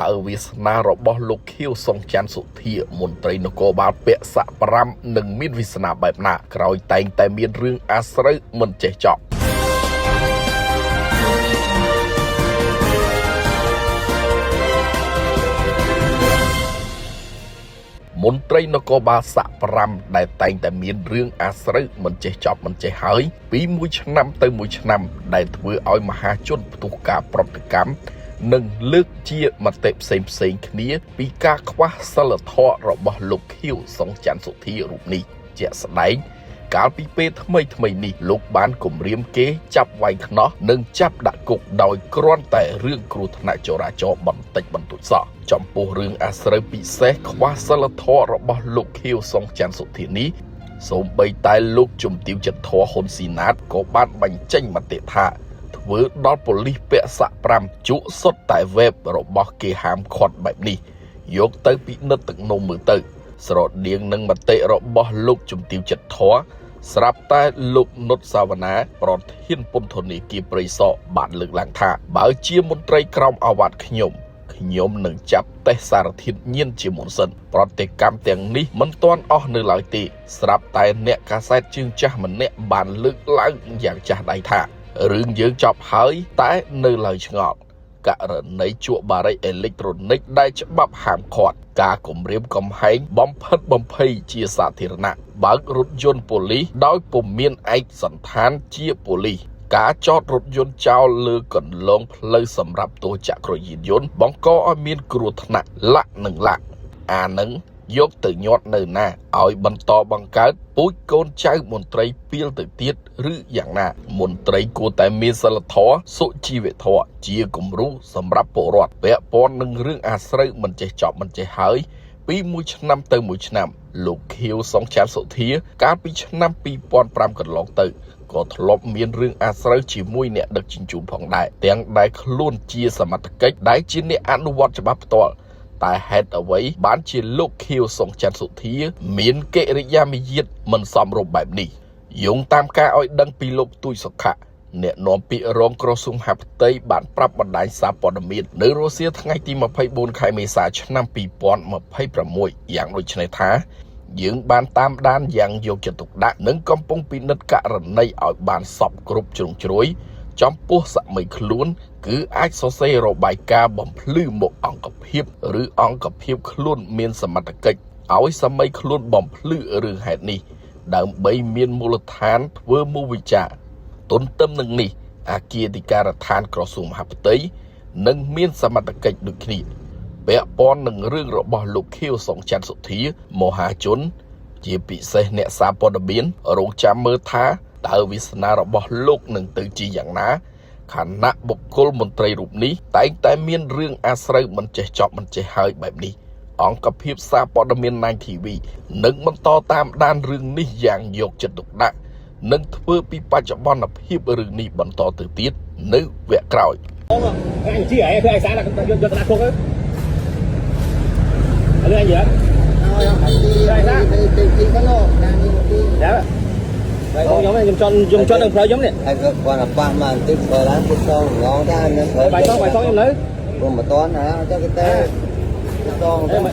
តើវាសនារបស់លោកខៀវសុងច័ន្ទសុធាមន្ត្រីនគរបាលពាក់ស័ក្តិ5នឹងមានវាសនាបែបណាក្រោយតែងតែមានរឿងអាស្រូវមិនចេះចប់មន្ត្រីនគរបាលស័ក្តិ5ដែលតែងតែមានរឿងអាស្រូវមិនចេះចប់មិនចេះហើយពីមួយឆ្នាំទៅមួយឆ្នាំដែលធ្វើឲ្យមហាជនផ្ទុះការប្រតិកម្មនិងលើកជាមតិផ្សេងគ្នាពីការខ្វះសិលធម៌របស់លោកខៀវសុងច័ន្ទសុធារូបនេះជាក់ស្ដែងកាលពីពេលថ្មីនេះលោកបានគំរាមគេចាប់វាយខ្នោះនិងចាប់ដាក់គុកដោយគ្រាន់តែរឿងគ្រោះថ្នាក់ចរាចរណ៍បន្តិចបន្តួចសោះចំពោះរឿងអាស្រូវពិសេសខ្វះសិលធម៌របស់លោកខៀវសុងច័ន្ទសុធានេះសូម្បីតែលោកជំទាវចិត្តធរហ៊ុនស៊ីណាតក៏បានបញ្ចេញមតិថាធ្វើដល់ប៉ូលីសពាក់ស័ក្តិ5ជក់សុទ្ធតែវេបរបស់គេហាមឃាត់បែបនេះយកទៅពិនិត្យទឹកនំមើលទៅស្រដៀងនឹងមតិរបស់លោកជំទាវចិត្តធរស្រាប់តែលោកនុតសាវណ្ណាប្រធានពន្ធនាគារព្រៃសរបានលើកឡើងថាបើជាមន្ត្រីក្រមអាវ៉ាត់ខ្ញុំនឹងចាប់តេស្តសារធាតុញៀនជាមុនសិនប្រតិកម្មទាំងនេះមិនទាន់អស់នៅឡើយទេស្រាប់តែអ្នកកាសែតជើងចាស់ម្នាក់បានលើកឡើងយ៉ាងចាស់ដៃថារឿងយើងចប់ហើយតែនៅឡើយឆ្ងល់ករណីជក់បារីអេឡិចត្រូនិកដែលច្បាប់ហាមឃាត់ការគំរាមកំហែងបំផិតបំភ័យជាសាធារណៈបើករថយន្តប៉ូលីសដោយពុំមានឯកសណ្ឋានជាប៉ូលីសការចតរថយន្តចោលលើកន្លងផ្លូវសម្រាប់ទោចក្រយានយន្តបង្កឲ្យមានគ្រោះថ្នាក់លាក់អានឹងយកទៅញាត់នៅណាឲ្យបន្តបង្កើតពូជកូនចៅមន្ត្រីពីលទៅទៀតឬយ៉ាងណាមន្ត្រីគួរតែមានសិលធម៌សុជីវធម៌ជាគំរូសម្រាប់ពលរដ្ឋពាក់ព័ន្ធនឹងរឿងអាស្រូវមិនចេះចប់មិនចេះហើយពីមួយឆ្នាំទៅមួយឆ្នាំលោកខៀវសុងច័ន្ទសុធាកាលពីឆ្នាំ2005កន្លងទៅក៏ធ្លាប់មានរឿងអាស្រូវជាមួយអ្នកដឹកជញ្ជូនផងដែរទាំងដែលខ្លួនជាសមត្ថកិច្ចដែលជាអ្នកអនុវត្តច្បាប់ផ្ទាល់តែហេតុអ្វីបានជាលោកខៀវសុងច័ន្ទសុធាមានកិរិយាមារយាទមិនសមរម្យបែបនេះយោងតាមការឲ្យដឹងពីលោកទូចសុខៈអ្នកនាំពាក្យរងក្រសួងមហាផ្ទៃបានប្រាប់បណ្ដាញសារព័ត៌មាននៅរុស្ស៊ីថ្ងៃទី24ខែមេសាឆ្នាំ2026យ៉ាងដូចនេះថាយើងបានតាមដានយ៉ាងយកចិត្តទុកដាក់និងកំពុងពិនិត្យករណីឲ្យបានសពគ្រប់ជ្រុងជ្រោយចំពោះសម័យខ្លួនគឺអាចសរសេររបាយការណ៍បំភ្លឺមកអង្គភាពឬអង្គភាពខ្លួនមានសមត្ថកិច្ចឲ្យសម័យខ្លួនបំភ្លឺរឿងហេតុនេះដើម្បីមានមូលដ្ឋានធ្វើមុខវិជ្ជាទន្ទឹមនឹងនេះអគារអធិការដ្ឋានក្រសួងមហាផ្ទៃនឹងមានសមត្ថកិច្ចដូចគ្នាពាក់ព័ន្ធនឹងរឿងរបស់លោកខៀវសុងច័ន្ទសុធាមហាជនជាពិសេសអ្នកសារព័ត៌មានរងចាំមើលថាតើវាសនារបស់លោកនឹងទៅជាយ៉ាងណាខណៈបុគ្គលមន្ត្រីរូបនេះតែងតែមានរឿងអាស្រូវមិនចេះចប់មិនចេះហើយបែបនេះអង្គភាពសារព័ត៌មាន 9 TV នឹងបន្តតាមដានរឿងនេះយ៉ាងយកចិត្តទុកដាក់និងធ្វើពីបច្ចុប្បន្នភាពរឿងនេះបន្តទៅទៀតនៅវគ្គក្រោយanh chỉ ấy thôi anh xã là cho ta thuốc ấy anh gì ạ vậy con giống này dùng cho đường phơi giống này ai cứ qua là qua mà tiếp phơi lá tiếp sau ngon ra nên bài xong em lấy còn mà toán hả cho cái tê toán